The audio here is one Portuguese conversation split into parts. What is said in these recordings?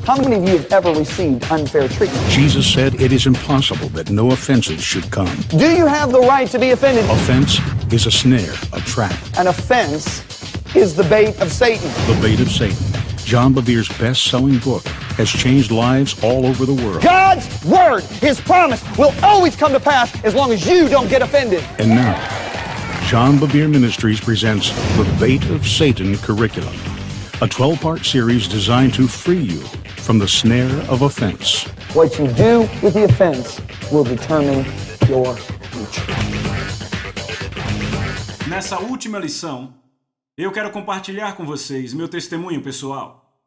How many of you have ever received unfair treatment? Jesus said it is impossible that no offenses should come. Do you have the right to be offended? Offense is a snare, a trap. An offense is the bait of Satan. The bait of Satan. John Bevere's best-selling book has changed lives all over the world. God's word, his promise, will always come to pass as long as you don't get offended. And now, John Bevere Ministries presents The Bait of Satan Curriculum, a 12-part series designed to free you from the snare of offense. What you do with the offense will determine your future. Nessa última lição, eu quero compartilhar com vocês meu testemunho pessoal.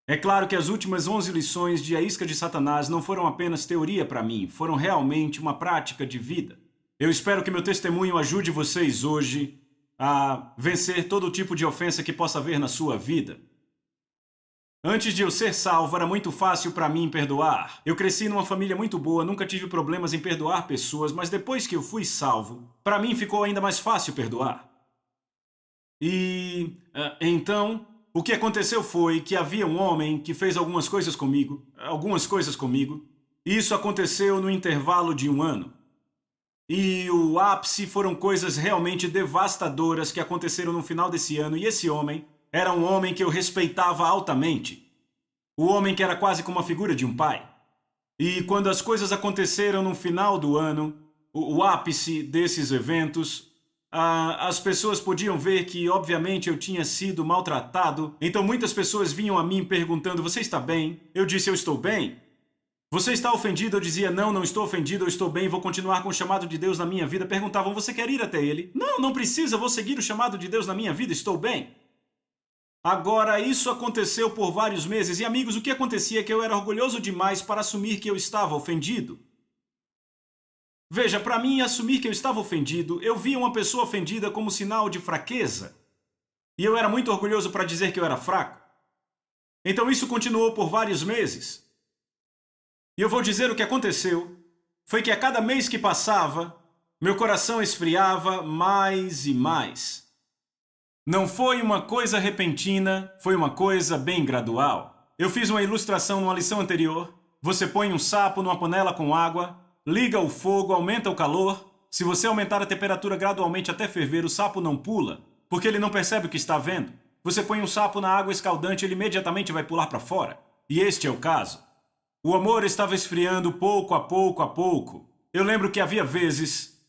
É claro que as últimas 11 lições de A Isca de Satanás não foram apenas teoria para mim, foram realmente uma prática de vida. Eu espero que meu testemunho ajude vocês hoje a vencer todo tipo de ofensa que possa haver na sua vida. Antes de eu ser salvo, era muito fácil para mim perdoar. Eu cresci numa família muito boa, nunca tive problemas em perdoar pessoas, mas depois que eu fui salvo, para mim ficou ainda mais fácil perdoar. Então, o que aconteceu foi que havia um homem que fez algumas coisas comigo, e isso aconteceu no intervalo de 1 ano. E o ápice foram coisas realmente devastadoras que aconteceram no final desse ano, e esse homem era um homem que eu respeitava altamente. O homem que era quase como a figura de um pai. E quando as coisas aconteceram no final do ano, o ápice desses eventos, as pessoas podiam ver que, obviamente, eu tinha sido maltratado. Então muitas pessoas vinham a mim perguntando, você está bem? Eu disse, eu estou bem. Você está ofendido? Eu dizia, não, não estou ofendido, eu estou bem, vou continuar com o chamado de Deus na minha vida. Perguntavam, você quer ir até ele? Não, não precisa, vou seguir o chamado de Deus na minha vida, estou bem. Agora, isso aconteceu por vários meses. E, amigos, o que acontecia é que eu era orgulhoso demais para assumir que eu estava ofendido. Veja, para mim, assumir que eu estava ofendido, eu via uma pessoa ofendida como sinal de fraqueza. E eu era muito orgulhoso para dizer que eu era fraco. Então isso continuou por vários meses. E eu vou dizer o que aconteceu. Foi que a cada mês que passava, meu coração esfriava mais e mais. Não foi uma coisa repentina, foi uma coisa bem gradual. Eu fiz uma ilustração numa lição anterior. Você põe um sapo numa panela com água, liga o fogo, aumenta o calor. Se você aumentar a temperatura gradualmente até ferver, o sapo não pula, porque ele não percebe o que está vendo. Você põe um sapo na água escaldante, ele imediatamente vai pular para fora. E este é o caso. O amor estava esfriando pouco a pouco a pouco. Eu lembro que havia vezes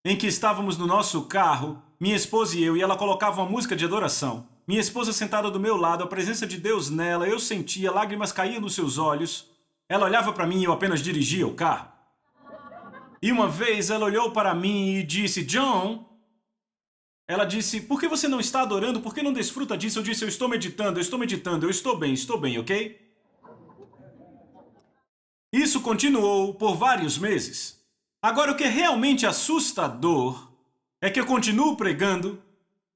em que estávamos no nosso carro, minha esposa e eu, e ela colocava uma música de adoração. Minha esposa sentada do meu lado, a presença de Deus nela, eu sentia, lágrimas caíam nos seus olhos. Ela olhava para mim e eu apenas dirigia o carro. E uma vez ela olhou para mim e disse, John, ela disse, por que você não está adorando? Por que não desfruta disso? Eu disse, eu estou meditando, eu estou bem, ok? Isso continuou por vários meses. Agora, o que é realmente assustador é que eu continuo pregando,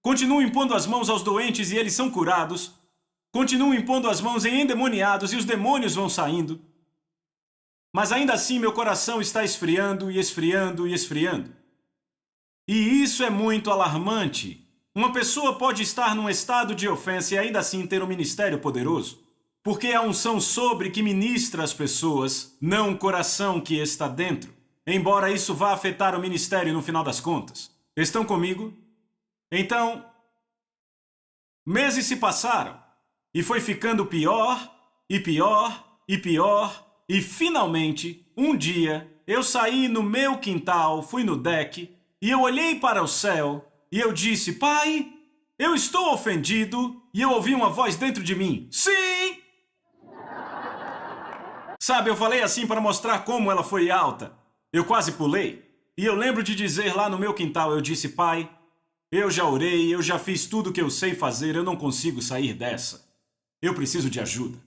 continuo impondo as mãos aos doentes e eles são curados, continuo impondo as mãos em endemoniados e os demônios vão saindo. Mas ainda assim meu coração está esfriando e esfriando e esfriando. E isso é muito alarmante. Uma pessoa pode estar num estado de ofensa e ainda assim ter um ministério poderoso. Porque é a unção sobre que ministra as pessoas, não o coração que está dentro. Embora isso vá afetar o ministério no final das contas. Estão comigo? Então, meses se passaram e foi ficando pior e pior e pior e finalmente, um dia, eu saí no meu quintal, fui no deck e eu olhei para o céu e eu disse, Pai, eu estou ofendido, e eu ouvi uma voz dentro de mim, sim! Sabe, eu falei assim para mostrar como ela foi alta. Eu quase pulei. E eu lembro de dizer lá no meu quintal, eu disse, Pai, eu já orei, eu já fiz tudo o que eu sei fazer, eu não consigo sair dessa. Eu preciso de ajuda.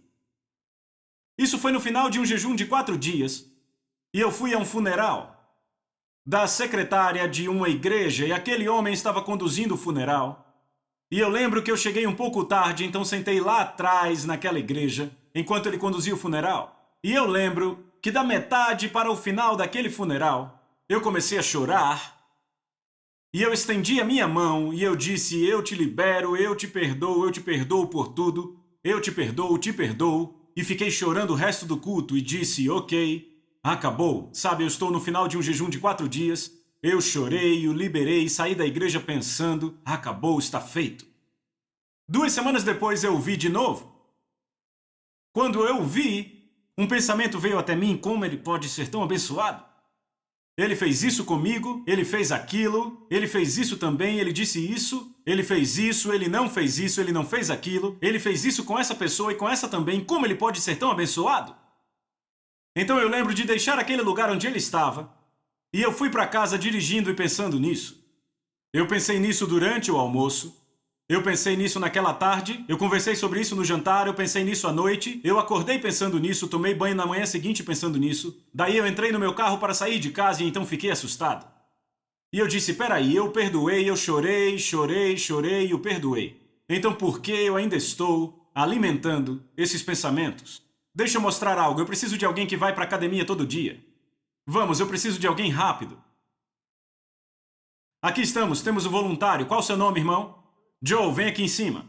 Isso foi no final de um jejum de 4 dias. E eu fui a um funeral da secretária de uma igreja e aquele homem estava conduzindo o funeral. E eu lembro que eu cheguei um pouco tarde, então sentei lá atrás naquela igreja, enquanto ele conduzia o funeral. E eu lembro que da metade para o final daquele funeral, eu comecei a chorar. E eu estendi a minha mão e eu disse, eu te libero, eu te perdoo por tudo. Eu te perdoo, e fiquei chorando o resto do culto e disse, ok, acabou. Sabe, eu estou no final de um jejum de 4 dias. Eu chorei, o liberei, saí da igreja pensando, acabou, está feito. 2 semanas depois eu o vi de novo. Quando eu o vi, um pensamento veio até mim, como ele pode ser tão abençoado? Ele fez isso comigo, ele fez aquilo, ele fez isso também, ele disse isso, ele fez isso, ele não fez isso, ele não fez aquilo, ele fez isso com essa pessoa e com essa também, como ele pode ser tão abençoado? Então eu lembro de deixar aquele lugar onde ele estava e eu fui para casa dirigindo e pensando nisso. Eu pensei nisso durante o almoço, eu pensei nisso naquela tarde, eu conversei sobre isso no jantar, eu pensei nisso à noite, eu acordei pensando nisso, tomei banho na manhã seguinte pensando nisso, daí eu entrei no meu carro para sair de casa e então fiquei assustado. E eu disse, peraí, eu perdoei, eu chorei e o perdoei. Então por que eu ainda estou alimentando esses pensamentos? Deixa eu mostrar algo, eu preciso de alguém que vai para a academia todo dia. Vamos, eu preciso de alguém rápido. Aqui estamos, temos o voluntário, qual o seu nome, irmão? Joe, vem aqui em cima.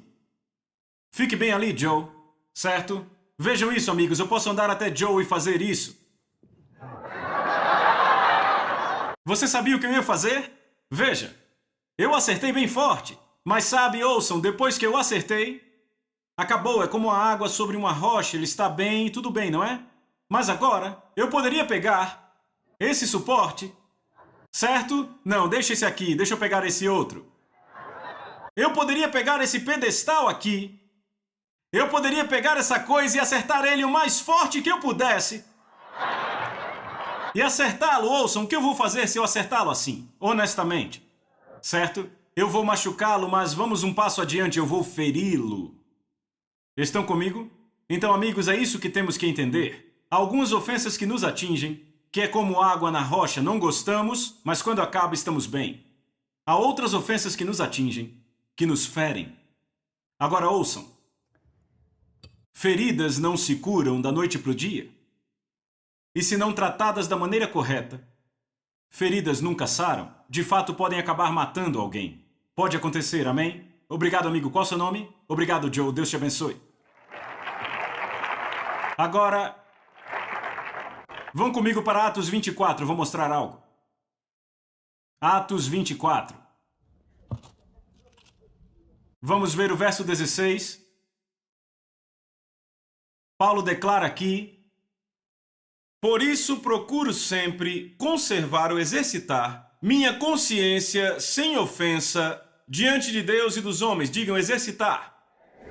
Fique bem ali, Joe. Certo? Vejam isso, amigos. Eu posso andar até Joe e fazer isso. Você sabia o que eu ia fazer? Veja. Eu acertei bem forte. Mas sabe, ouçam, depois que eu acertei, acabou. É como a água sobre uma rocha. Ele está bem, tudo bem, não é? Mas agora, eu poderia pegar esse suporte. Certo? Não, deixa esse aqui. Deixa eu pegar esse outro. Eu poderia pegar esse pedestal aqui. Eu poderia pegar essa coisa e acertar ele o mais forte que eu pudesse. E acertá-lo, ouçam, o que eu vou fazer se eu acertá-lo assim? Honestamente. Certo? Eu vou machucá-lo, mas vamos um passo adiante, eu vou feri-lo. Estão comigo? Então, amigos, é isso que temos que entender. Há algumas ofensas que nos atingem, que é como água na rocha, não gostamos, mas quando acaba estamos bem. Há outras ofensas que nos atingem, que nos ferem. Agora ouçam. Feridas não se curam da noite para o dia. E se não tratadas da maneira correta, feridas nunca saram. De fato, podem acabar matando alguém. Pode acontecer, amém? Obrigado, amigo. Qual é o seu nome? Obrigado, Joe. Deus te abençoe. Agora, vão comigo para Atos 24. Eu vou mostrar algo. Atos 24. Vamos ver o verso 16. Paulo declara aqui: por isso procuro sempre conservar ou exercitar minha consciência sem ofensa diante de Deus e dos homens. Digam exercitar.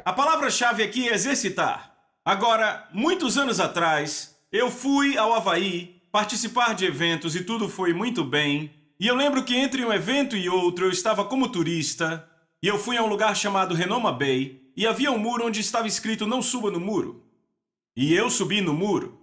A palavra-chave aqui é exercitar. Agora, muitos anos atrás, eu fui ao Havaí participar de eventos e tudo foi muito bem. E eu lembro que entre um evento e outro eu estava como turista. E eu fui a um lugar chamado Renoma Bay, e havia um muro onde estava escrito não suba no muro. E eu subi no muro.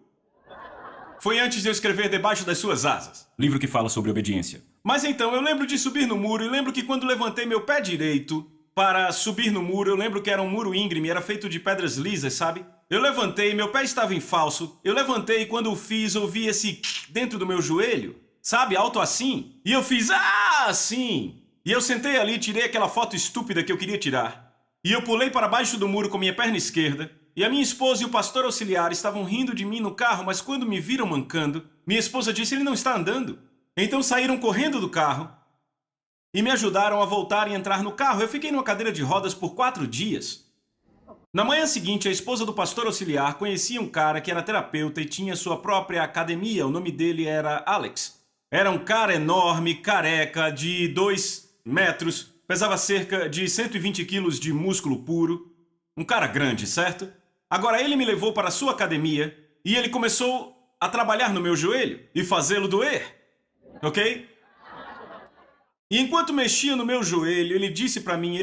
Foi antes de eu escrever Debaixo das Suas Asas, livro que fala sobre obediência. Mas então, eu lembro de subir no muro, e lembro que quando levantei meu pé direito para subir no muro, eu lembro que era um muro íngreme, era feito de pedras lisas, sabe? Eu levantei, meu pé estava em falso, eu levantei e quando o fiz, ouvi esse dentro do meu joelho, sabe? Alto assim. E eu fiz assim. E eu sentei ali e tirei aquela foto estúpida que eu queria tirar. E eu pulei para baixo do muro com minha perna esquerda. E a minha esposa e o pastor auxiliar estavam rindo de mim no carro, mas quando me viram mancando, minha esposa disse, ele não está andando. Então saíram correndo do carro e me ajudaram a voltar e entrar no carro. Eu fiquei numa cadeira de rodas por 4 dias. Na manhã seguinte, a esposa do pastor auxiliar conhecia um cara que era terapeuta e tinha sua própria academia. O nome dele era Alex. Era um cara enorme, careca, de 2 metros, pesava cerca de 120 quilos de músculo puro. Um cara grande, certo? Agora ele me levou para a sua academia e ele começou a trabalhar no meu joelho e fazê-lo doer. Ok? E enquanto mexia no meu joelho, ele disse para mim,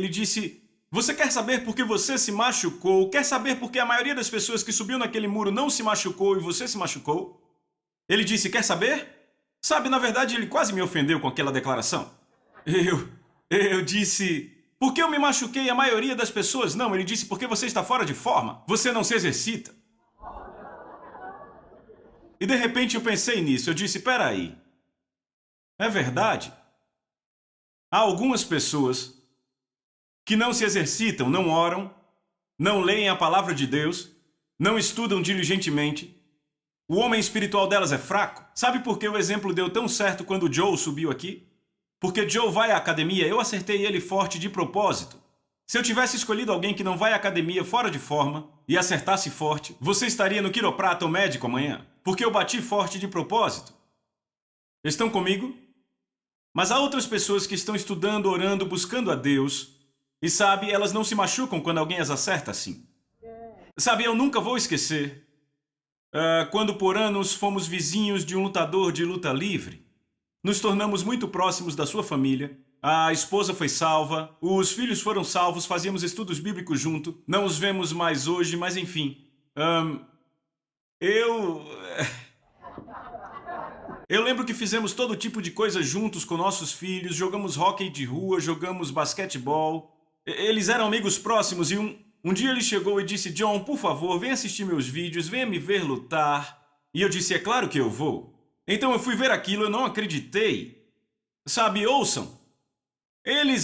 você quer saber por que você se machucou? Quer saber por que a maioria das pessoas que subiu naquele muro não se machucou e você se machucou? Ele disse, quer saber? Sabe, na verdade, ele quase me ofendeu com aquela declaração. Eu disse, por que eu me machuquei e a maioria das pessoas não? Ele disse, porque você está fora de forma, você não se exercita. E de repente eu pensei nisso, eu disse, peraí, é verdade? Há algumas pessoas que não se exercitam, não oram, não leem a palavra de Deus, não estudam diligentemente. O homem espiritual delas é fraco. Sabe por que o exemplo deu tão certo quando o Joe subiu aqui? Porque Joe vai à academia, eu acertei ele forte de propósito. Se eu tivesse escolhido alguém que não vai à academia fora de forma e acertasse forte, você estaria no quiroprata ou médico amanhã, porque eu bati forte de propósito. Estão comigo? Mas há outras pessoas que estão estudando, orando, buscando a Deus, e sabe, elas não se machucam quando alguém as acerta assim. Sabe, eu nunca vou esquecer quando por anos fomos vizinhos de um lutador de luta livre. Nos tornamos muito próximos da sua família. A esposa foi salva, os filhos foram salvos, fazíamos estudos bíblicos junto. Não os vemos mais hoje, mas enfim. Eu lembro que fizemos todo tipo de coisa juntos com nossos filhos, jogamos hóquei de rua, jogamos basquetebol. Eles eram amigos próximos e um dia ele chegou e disse: John, por favor, venha assistir meus vídeos, venha me ver lutar. E eu disse: é claro que eu vou. Então eu fui ver aquilo, eu não acreditei. Sabe, ouçam.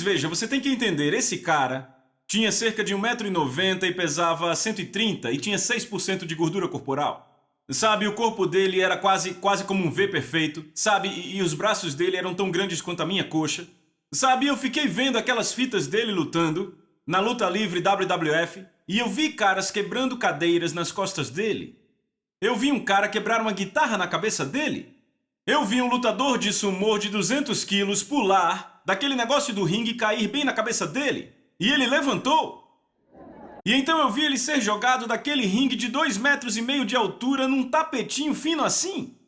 Veja, você tem que entender, esse cara tinha cerca de 1,90 m e pesava 130 e tinha 6% de gordura corporal. Sabe, o corpo dele era quase como um V perfeito, sabe, e os braços dele eram tão grandes quanto a minha coxa. Sabe, eu fiquei vendo aquelas fitas dele lutando, na luta livre WWF, e eu vi caras quebrando cadeiras nas costas dele. Eu vi um cara quebrar uma guitarra na cabeça dele. Eu vi um lutador de sumô de 200 quilos pular daquele negócio do ringue e cair bem na cabeça dele. E ele levantou. E então eu vi ele ser jogado daquele ringue de 2,5 metros de altura num tapetinho fino assim.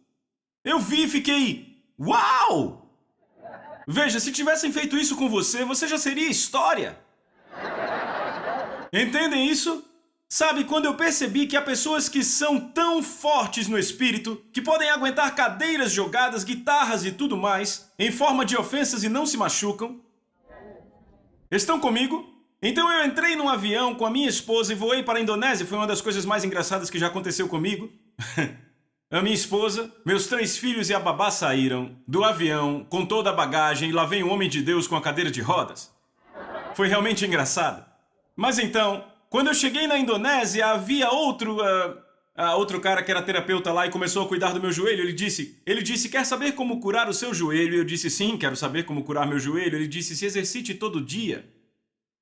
Eu vi e fiquei: uau! Veja, se tivessem feito isso com você, você já seria história. Entendem isso? Sabe, quando eu percebi que há pessoas que são tão fortes no espírito, que podem aguentar cadeiras jogadas, guitarras e tudo mais, em forma de ofensas e não se machucam. Estão comigo? Então eu entrei num avião com a minha esposa e voei para a Indonésia. Foi uma das coisas mais engraçadas que já aconteceu comigo. A minha esposa, meus 3 filhos e a babá saíram do avião com toda a bagagem e lá vem um homem de Deus com a cadeira de rodas. Foi realmente engraçado. Mas então, quando eu cheguei na Indonésia, havia outro cara que era terapeuta lá e começou a cuidar do meu joelho. Ele disse, quer saber como curar o seu joelho? Eu disse, sim, quero saber como curar meu joelho. Ele disse, se exercite todo dia.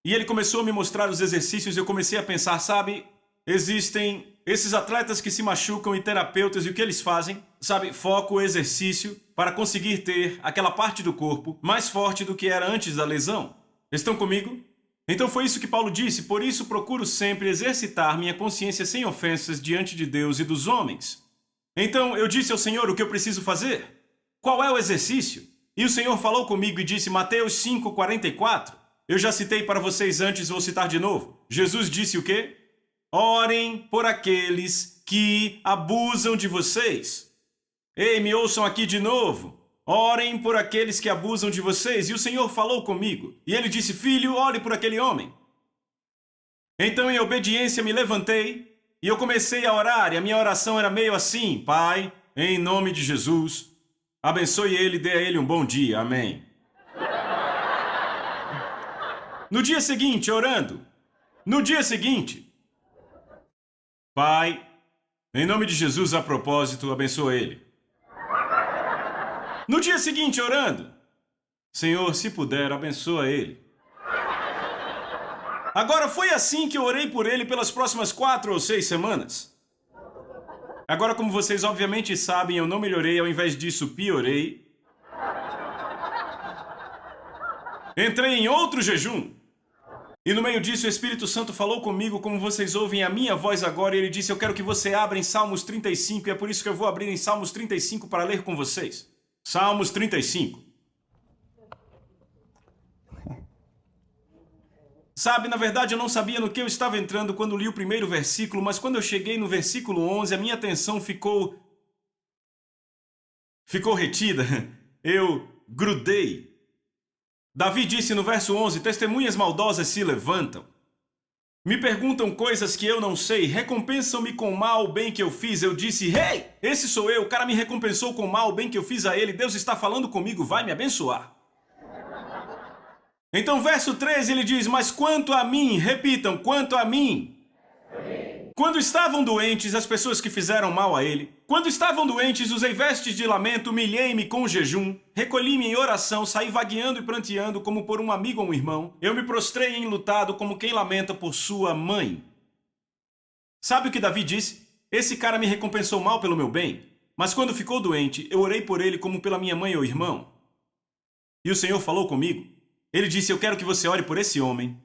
E ele começou a me mostrar os exercícios e eu comecei a pensar, sabe, existem esses atletas que se machucam e terapeutas e o que eles fazem? Sabe, foco, exercício, para conseguir ter aquela parte do corpo mais forte do que era antes da lesão. Estão comigo? Então foi isso que Paulo disse, por isso procuro sempre exercitar minha consciência sem ofensas diante de Deus e dos homens. Então eu disse ao Senhor o que eu preciso fazer. Qual é o exercício? E o Senhor falou comigo e disse, Mateus 5,44. Eu já citei para vocês antes, vou citar de novo. Jesus disse o quê? Orem por aqueles que abusam de vocês. Ei, me ouçam aqui de novo. Orem por aqueles que abusam de vocês. E o Senhor falou comigo. E ele disse, filho, ore por aquele homem. Então, em obediência, me levantei e eu comecei a orar. E a minha oração era meio assim, Pai, em nome de Jesus, abençoe ele, dê a ele um bom dia. Amém. No dia seguinte, orando. No dia seguinte, Pai, em nome de Jesus, a propósito, abençoa ele. No dia seguinte, orando. Senhor, se puder, abençoa ele. Agora, foi assim que eu orei por ele pelas próximas 4 ou 6 semanas. Agora, como vocês obviamente sabem, eu não melhorei, ao invés disso, piorei. Entrei em outro jejum. E no meio disso, o Espírito Santo falou comigo, como vocês ouvem a minha voz agora, e ele disse, eu quero que você abra em Salmos 35, e é por isso que eu vou abrir em Salmos 35 para ler com vocês. Salmos 35. Sabe, na verdade eu não sabia no que eu estava entrando quando li o primeiro versículo, mas quando eu cheguei no versículo 11, a minha atenção ficou retida. Eu grudei. Davi disse no verso 11, testemunhas maldosas se levantam. Me perguntam coisas que eu não sei, recompensam-me com mal o bem que eu fiz. Eu disse, hey, esse sou eu, o cara me recompensou com mal o bem que eu fiz a ele. Deus está falando comigo, vai me abençoar. Então verso 13 ele diz, mas quanto a mim, repitam, quanto a mim, Quando estavam doentes as pessoas que fizeram mal a ele, quando estavam doentes usei vestes de lamento, humilhei-me com jejum, recolhi-me em oração, saí vagueando e pranteando como por um amigo ou um irmão, eu me prostrei enlutado como quem lamenta por sua mãe. Sabe o que Davi disse? Esse cara me recompensou mal pelo meu bem, mas quando ficou doente, eu orei por ele como pela minha mãe ou irmão. E o Senhor falou comigo. Ele disse, eu quero que você ore por esse homem.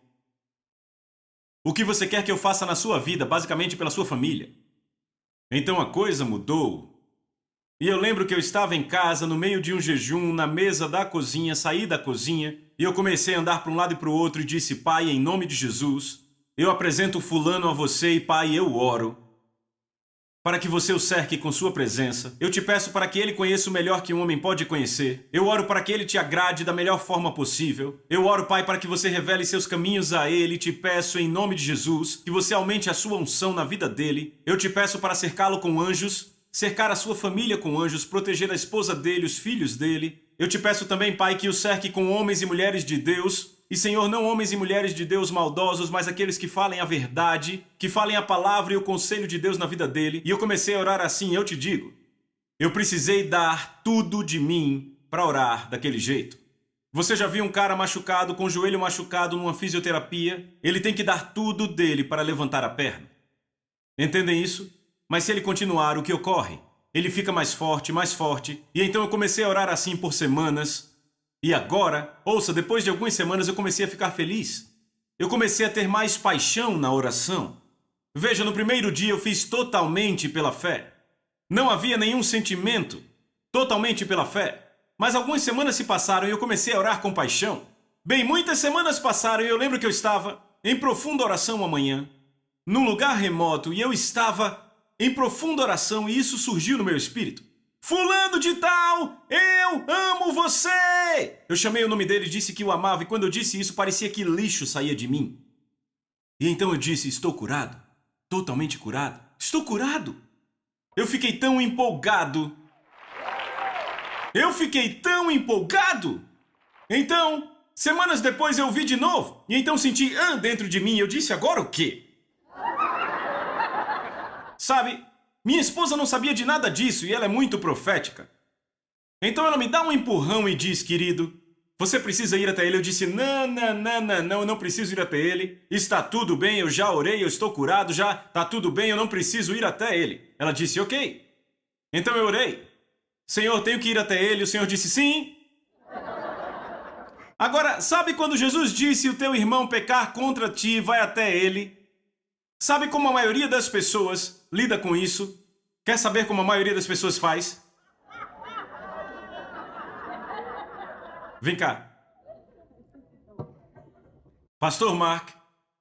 O que você quer que eu faça na sua vida, basicamente pela sua família. Então a coisa mudou. E eu lembro que eu estava em casa, no meio de um jejum, na mesa da cozinha, saí da cozinha, e eu comecei a andar para um lado e para o outro e disse, Pai, em nome de Jesus, eu apresento fulano a você e, Pai, eu oro para que você o cerque com sua presença. Eu te peço para que ele conheça o melhor que um homem pode conhecer. Eu oro para que ele te agrade da melhor forma possível. Eu oro, Pai, para que você revele seus caminhos a ele. Te peço, em nome de Jesus, que você aumente a sua unção na vida dele. Eu te peço para cercá-lo com anjos, cercar a sua família com anjos, proteger a esposa dele, os filhos dele. Eu te peço também, Pai, que o cerque com homens e mulheres de Deus. E, Senhor, não homens e mulheres de Deus maldosos, mas aqueles que falem a verdade, que falem a palavra e o conselho de Deus na vida dele. E eu comecei a orar assim, eu te digo, eu precisei dar tudo de mim para orar daquele jeito. Você já viu um cara machucado, com o joelho machucado numa fisioterapia? Ele tem que dar tudo dele para levantar a perna. Entendem isso? Mas se ele continuar, o que ocorre? Ele fica mais forte, e então eu comecei a orar assim por semanas. E agora, ouça, depois de algumas semanas eu comecei a ficar feliz. Eu comecei a ter mais paixão na oração. Veja, no primeiro dia eu fiz totalmente pela fé. Não havia nenhum sentimento, totalmente pela fé. Mas algumas semanas se passaram e eu comecei a orar com paixão. Bem, muitas semanas passaram e eu lembro que eu estava em profunda oração amanhã, num lugar remoto, e eu estava em profunda oração e isso surgiu no meu espírito. Fulano de tal, eu amo você! Eu chamei o nome dele e disse que o amava, e quando eu disse isso, parecia que lixo saía de mim. E então eu disse, estou curado, totalmente curado, estou curado. Eu fiquei tão empolgado. Então, semanas depois eu vi de novo, e então senti dentro de mim, e eu disse, agora o quê? Sabe, minha esposa não sabia de nada disso e ela é muito profética. Então ela me dá um empurrão e diz, querido, você precisa ir até ele. Eu disse, não, eu não preciso ir até ele. Está tudo bem, eu já orei, eu estou curado, já está tudo bem, eu não preciso ir até ele. Ela disse, ok. Então eu orei. Senhor, tenho que ir até ele. O Senhor disse, sim. Agora, sabe quando Jesus disse, o teu irmão pecar contra ti, vai até ele? Sabe como a maioria das pessoas lida com isso? Quer saber como a maioria das pessoas faz? Vem cá. Pastor Mark,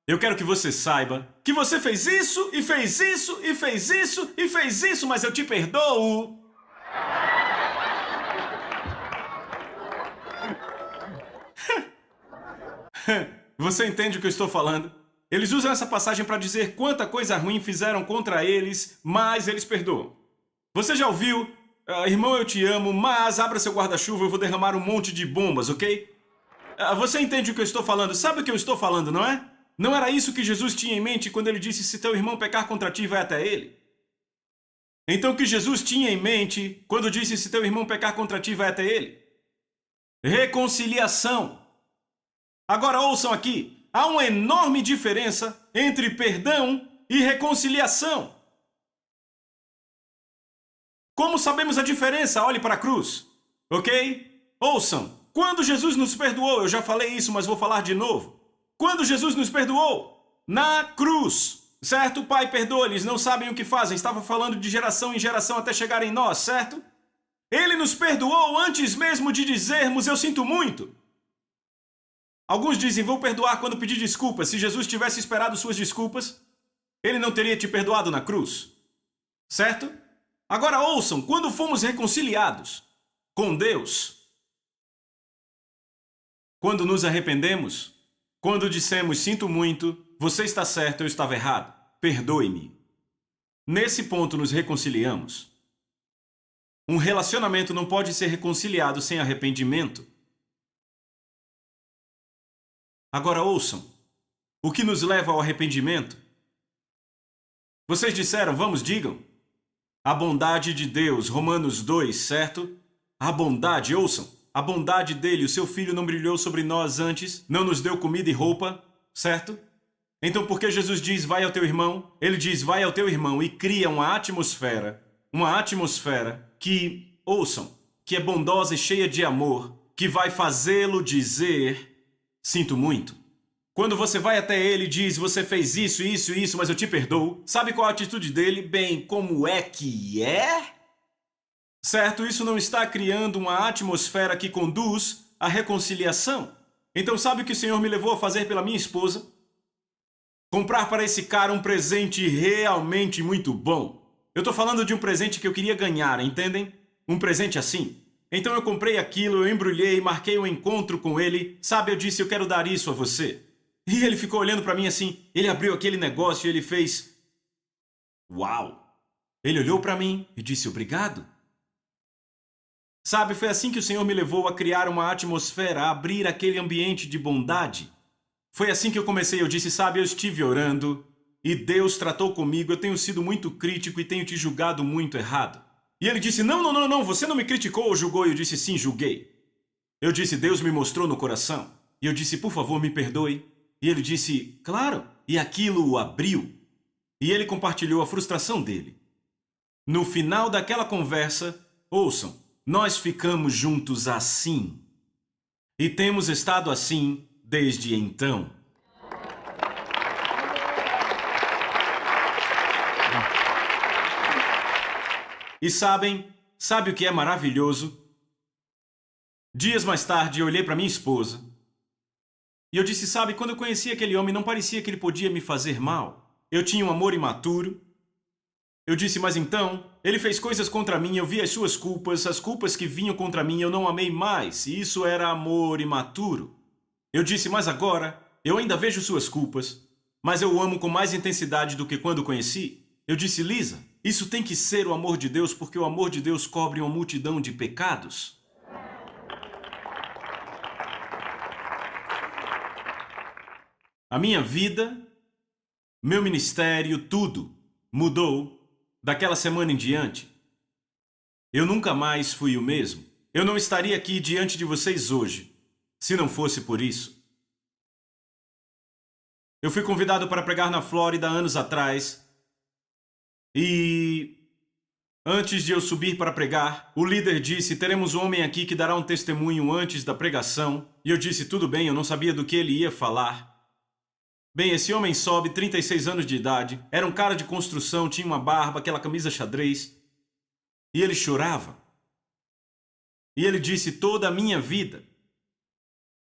eu quero que você saiba que você fez isso, e fez isso, e fez isso, e fez isso, mas eu te perdoo. Você entende o que eu estou falando? Eles usam essa passagem para dizer quanta coisa ruim fizeram contra eles, mas eles perdoam. Você já ouviu, irmão, eu te amo, mas abra seu guarda-chuva, eu vou derramar um monte de bombas, ok? Você entende o que eu estou falando? Sabe o que eu estou falando, não é? Não era isso que Jesus tinha em mente quando ele disse, se teu irmão pecar contra ti, vai até ele? Então o que Jesus tinha em mente quando disse, se teu irmão pecar contra ti, vai até ele? Reconciliação. Agora ouçam aqui. Há uma enorme diferença entre perdão e reconciliação. Como sabemos a diferença? Olhe para a cruz, ok? Ouçam, quando Jesus nos perdoou, eu já falei isso, mas vou falar de novo. Quando Jesus nos perdoou? Na cruz, certo? Pai, perdoa-lhes, não sabem o que fazem. Estava falando de geração em geração até chegar em nós, certo? Ele nos perdoou antes mesmo de dizermos, eu sinto muito. Alguns dizem, vou perdoar quando pedir desculpas. Se Jesus tivesse esperado suas desculpas, ele não teria te perdoado na cruz. Certo? Agora ouçam, quando fomos reconciliados com Deus, quando nos arrependemos, quando dissemos, sinto muito, você está certo, eu estava errado, perdoe-me. Nesse ponto nos reconciliamos. Um relacionamento não pode ser reconciliado sem arrependimento. Agora ouçam, o que nos leva ao arrependimento Vocês disseram, vamos, digam. A bondade de Deus, Romanos 2, certo? A bondade, ouçam. A bondade dele, o seu filho não brilhou sobre nós antes, não nos deu comida e roupa, certo? Então por que Jesus diz, vai ao teu irmão? Ele diz, vai ao teu irmão e cria uma atmosfera que, ouçam, que é bondosa e cheia de amor, que vai fazê-lo dizer, sinto muito. Quando você vai até ele e diz, você fez isso, isso, isso, mas eu te perdoo, sabe qual a atitude dele? Bem, como é que é? Certo, isso não está criando uma atmosfera que conduz à reconciliação. Então sabe o que o Senhor me levou a fazer pela minha esposa? Comprar para esse cara um presente realmente muito bom. Eu tô falando de um presente que eu queria ganhar, entendem? Um presente assim. Então eu comprei aquilo, eu embrulhei, marquei um encontro com ele. Sabe, eu disse, eu quero dar isso a você. E ele ficou olhando para mim assim. Ele abriu aquele negócio e ele fez... Uau! Ele olhou para mim e disse obrigado. Sabe, foi assim que o Senhor me levou a criar uma atmosfera, a abrir aquele ambiente de bondade. Foi assim que eu comecei, eu disse, sabe, eu estive orando e Deus tratou comigo, eu tenho sido muito crítico e tenho te julgado muito errado. E ele disse, não, você não me criticou ou julgou? E eu disse, sim, julguei. Eu disse, Deus me mostrou no coração. E eu disse, por favor, me perdoe. E ele disse, claro. E aquilo o abriu. E ele compartilhou a frustração dele. No final daquela conversa, ouçam, nós ficamos juntos assim. E temos estado assim desde então. E sabe o que é maravilhoso? Dias mais tarde eu olhei para minha esposa e eu disse, sabe, quando eu conheci aquele homem não parecia que ele podia me fazer mal. Eu tinha um amor imaturo. Eu disse, mas então, ele fez coisas contra mim, eu vi as suas culpas, as culpas que vinham contra mim, eu não amei mais, e isso era amor imaturo. Eu disse, mas agora, eu ainda vejo suas culpas, mas eu o amo com mais intensidade do que quando o conheci. Eu disse, Lisa, isso tem que ser o amor de Deus, porque o amor de Deus cobre uma multidão de pecados. A minha vida, meu ministério, tudo mudou daquela semana em diante. Eu nunca mais fui o mesmo. Eu não estaria aqui diante de vocês hoje, se não fosse por isso. Eu fui convidado para pregar na Flórida anos atrás. E antes de eu subir para pregar, o líder disse, teremos um homem aqui que dará um testemunho antes da pregação. E eu disse, tudo bem, eu não sabia do que ele ia falar. Bem, esse homem sobe, 36 anos de idade, era um cara de construção, tinha uma barba, aquela camisa xadrez. E ele chorava. E ele disse, toda a minha vida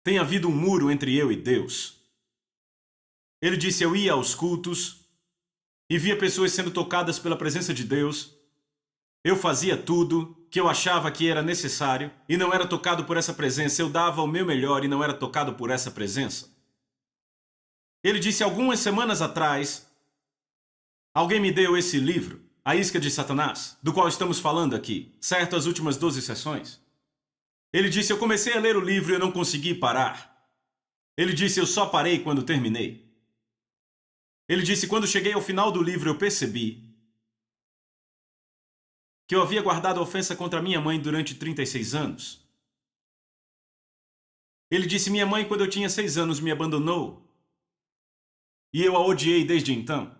tem havido um muro entre eu e Deus. Ele disse, eu ia aos cultos e via pessoas sendo tocadas pela presença de Deus. Eu fazia tudo que eu achava que era necessário e não era tocado por essa presença. Eu dava o meu melhor e não era tocado por essa presença. Ele disse, algumas semanas atrás, alguém me deu esse livro, A Isca de Satanás, do qual estamos falando aqui, certo? As últimas 12 sessões. Ele disse, eu comecei a ler o livro e eu não consegui parar. Ele disse, eu só parei quando terminei. Ele disse, quando cheguei ao final do livro eu percebi que eu havia guardado a ofensa contra minha mãe durante 36 anos. Ele disse, minha mãe, quando eu tinha 6 anos, me abandonou. E eu a odiei desde então.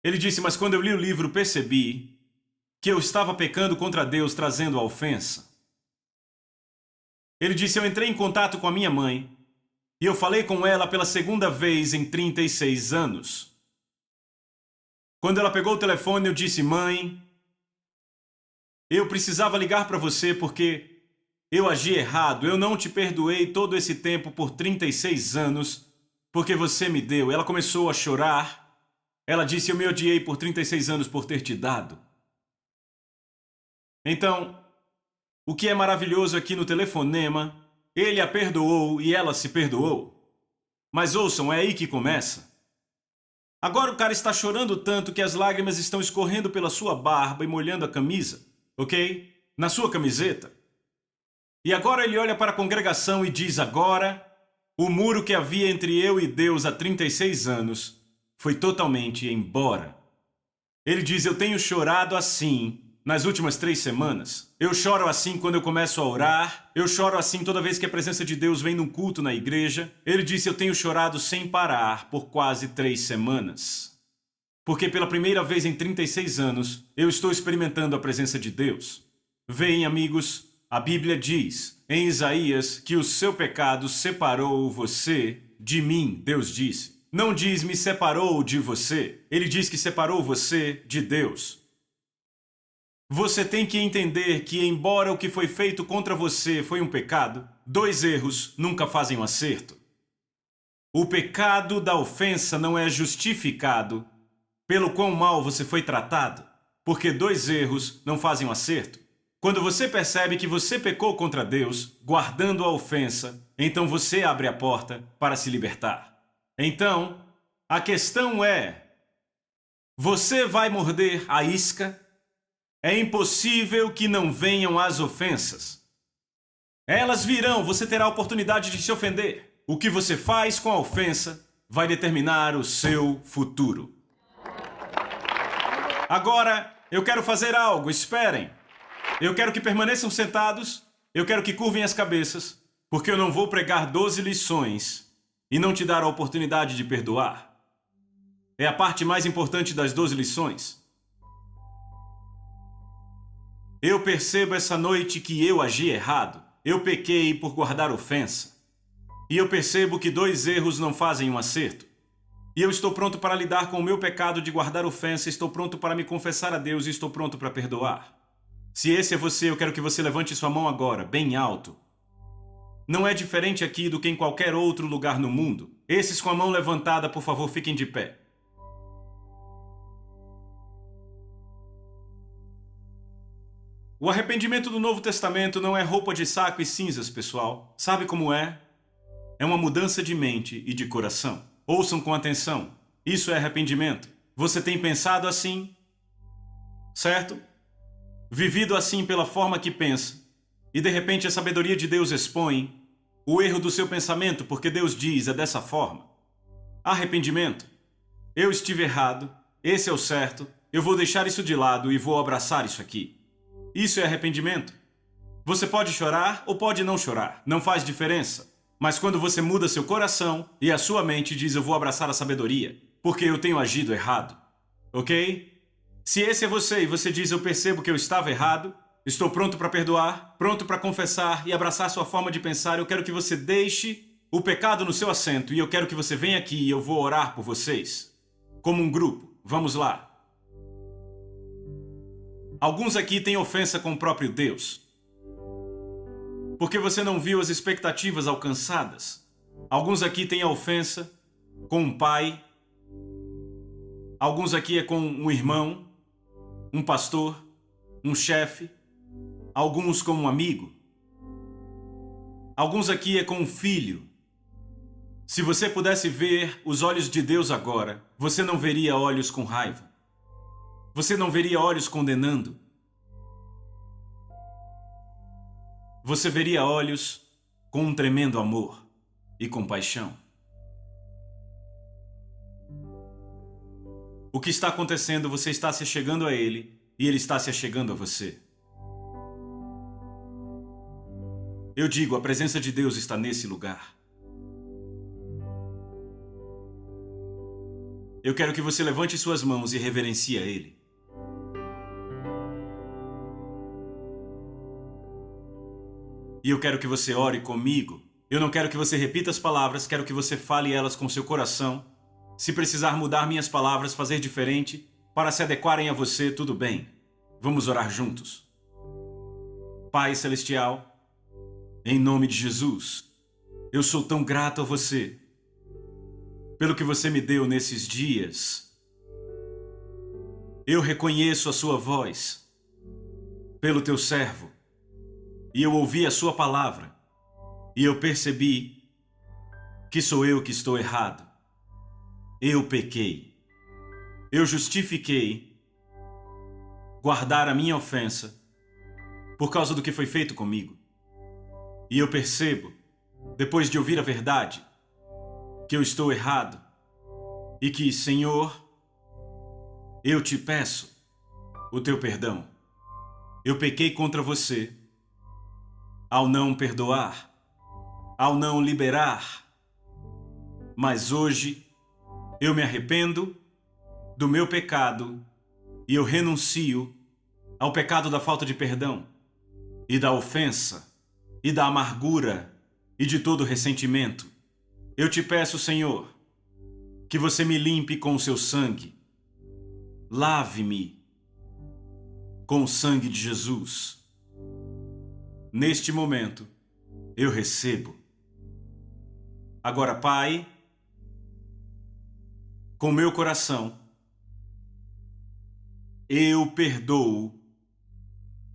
Ele disse, mas quando eu li o livro percebi que eu estava pecando contra Deus trazendo a ofensa. Ele disse, eu entrei em contato com a minha mãe e eu falei com ela pela segunda vez em 36 anos. Quando ela pegou o telefone eu disse, mãe, eu precisava ligar para você porque eu agi errado, eu não te perdoei todo esse tempo por 36 anos porque você me deu. Ela começou a chorar. Ela disse, eu me odiei por 36 anos por ter te dado. Então, o que é maravilhoso aqui no telefonema, ele a perdoou e ela se perdoou. Mas ouçam, é aí que começa. Agora o cara está chorando tanto que as lágrimas estão escorrendo pela sua barba e molhando a camisa, ok? Na sua camiseta. E agora ele olha para a congregação e diz, agora, o muro que havia entre eu e Deus há 36 anos foi totalmente embora. Ele diz, eu tenho chorado assim nas últimas 3 semanas. Eu choro assim quando eu começo a orar. Eu choro assim toda vez que a presença de Deus vem num culto na igreja. Ele disse, eu tenho chorado sem parar por quase 3 semanas. Porque pela primeira vez em 36 anos, eu estou experimentando a presença de Deus. Veem, amigos, a Bíblia diz em Isaías que o seu pecado separou você de mim, Deus disse. Não diz me separou de você. Ele diz que separou você de Deus. Você tem que entender que, embora o que foi feito contra você foi um pecado, 2 erros nunca fazem um acerto. O pecado da ofensa não é justificado pelo quão mal você foi tratado, porque 2 erros não fazem um acerto. Quando você percebe que você pecou contra Deus, guardando a ofensa, então você abre a porta para se libertar. Então, a questão é, você vai morder a isca? É impossível que não venham as ofensas. Elas virão, você terá a oportunidade de se ofender. O que você faz com a ofensa vai determinar o seu futuro. Agora, eu quero fazer algo, esperem. Eu quero que permaneçam sentados, eu quero que curvem as cabeças, porque eu não vou pregar 12 lições e não te dar a oportunidade de perdoar. É a parte mais importante das 12 lições. Eu percebo essa noite que eu agi errado. Eu pequei por guardar ofensa. E eu percebo que 2 erros não fazem um acerto. E eu estou pronto para lidar com o meu pecado de guardar ofensa, estou pronto para me confessar a Deus e estou pronto para perdoar. Se esse é você, eu quero que você levante sua mão agora, bem alto. Não é diferente aqui do que em qualquer outro lugar no mundo. Esses com a mão levantada, por favor, fiquem de pé. O arrependimento do Novo Testamento não é roupa de saco e cinzas, pessoal. Sabe como é? É uma mudança de mente e de coração. Ouçam com atenção. Isso é arrependimento. Você tem pensado assim, certo? Vivido assim pela forma que pensa. E de repente a sabedoria de Deus expõe o erro do seu pensamento, porque Deus diz, é dessa forma. Arrependimento. Eu estive errado, esse é o certo, eu vou deixar isso de lado e vou abraçar isso aqui. Isso é arrependimento. Você pode chorar ou pode não chorar, não faz diferença. Mas quando você muda seu coração e a sua mente diz eu vou abraçar a sabedoria, porque eu tenho agido errado, ok? Se esse é você e você diz eu percebo que eu estava errado, estou pronto para perdoar, pronto para confessar e abraçar sua forma de pensar, eu quero que você deixe o pecado no seu assento e eu quero que você venha aqui e eu vou orar por vocês. Como um grupo, vamos lá. Alguns aqui têm ofensa com o próprio Deus. Porque você não viu as expectativas alcançadas. Alguns aqui têm a ofensa com um pai. Alguns aqui é com um irmão, um pastor, um chefe. Alguns com um amigo. Alguns aqui é com um filho. Se você pudesse ver os olhos de Deus agora, você não veria olhos com raiva. Você não veria olhos condenando. Você veria olhos com um tremendo amor e compaixão. O que está acontecendo, você está se achegando a Ele e Ele está se achegando a você. Eu digo, a presença de Deus está nesse lugar. Eu quero que você levante suas mãos e reverencie a Ele. E eu quero que você ore comigo. Eu não quero que você repita as palavras, quero que você fale elas com seu coração. Se precisar mudar minhas palavras, fazer diferente, para se adequarem a você, tudo bem. Vamos orar juntos. Pai Celestial, em nome de Jesus, eu sou tão grato a você pelo que você me deu nesses dias. Eu reconheço a sua voz pelo teu servo. E eu ouvi a sua palavra, e eu percebi que sou eu que estou errado. Eu pequei. Eu justifiquei guardar a minha ofensa por causa do que foi feito comigo. E eu percebo, depois de ouvir a verdade, que eu estou errado. e que, Senhor, eu te peço o teu perdão. Eu pequei contra você ao não perdoar, ao não liberar, mas hoje eu me arrependo do meu pecado e eu renuncio ao pecado da falta de perdão e da ofensa e da amargura e de todo ressentimento. Eu te peço, Senhor, que você me limpe com o seu sangue. Lave-me com o sangue de Jesus. Neste momento, eu recebo. Agora, Pai, com meu coração, eu perdoo.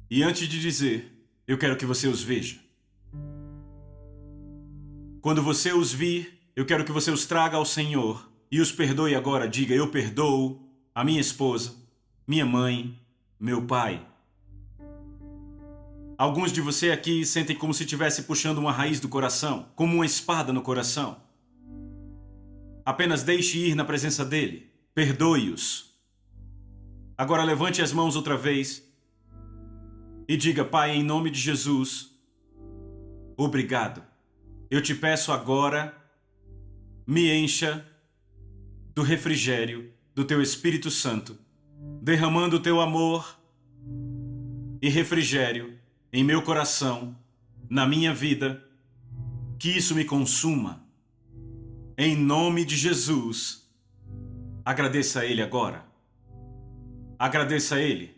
E antes de dizer, eu quero que você os veja. Quando você os vir, eu quero que você os traga ao Senhor e os perdoe agora. Diga, eu perdoo a minha esposa, minha mãe, meu pai. Alguns de você aqui sentem como se estivesse puxando uma raiz do coração, como uma espada no coração. Apenas deixe ir na presença dele. Perdoe-os. Agora levante as mãos outra vez e diga, Pai, em nome de Jesus, obrigado. Eu te peço agora, me encha do refrigério do teu Espírito Santo, derramando o teu amor e refrigério em meu coração, na minha vida, que isso me consuma. Em nome de Jesus, agradeça a Ele agora. Agradeça a Ele.